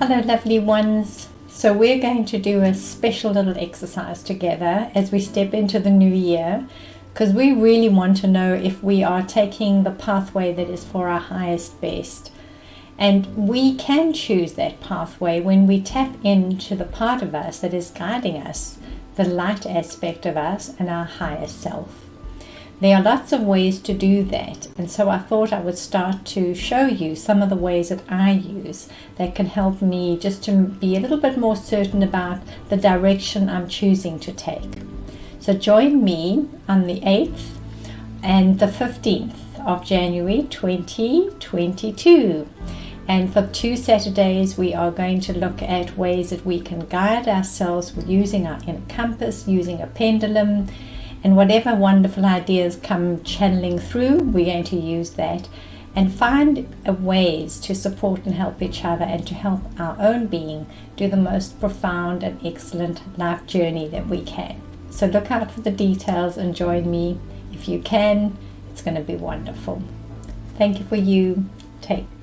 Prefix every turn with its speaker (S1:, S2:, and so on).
S1: Hello lovely ones. So we're going to do a special little exercise together as we step into the new year, because we really want to know if we are taking the pathway that is for our highest best. And we can choose that pathway when we tap into the part of us that is guiding us, the light aspect of us and our higher self. There are lots of ways to do that, and so I thought I would start to show you some of the ways that I use that can help me just to be a little bit more certain about the direction I'm choosing to take. So join me on the 8th and the 15th of January 2022. And for 2 Saturdays, we are going to look at ways that we can guide ourselves with using our inner compass, using a pendulum, and whatever wonderful ideas come channeling through, we're going to use that and find ways to support and help each other and to help our own being do the most profound and excellent life journey that we can. So look out for the details and join me if you can. It's going to be wonderful. Thank you for you. Take care.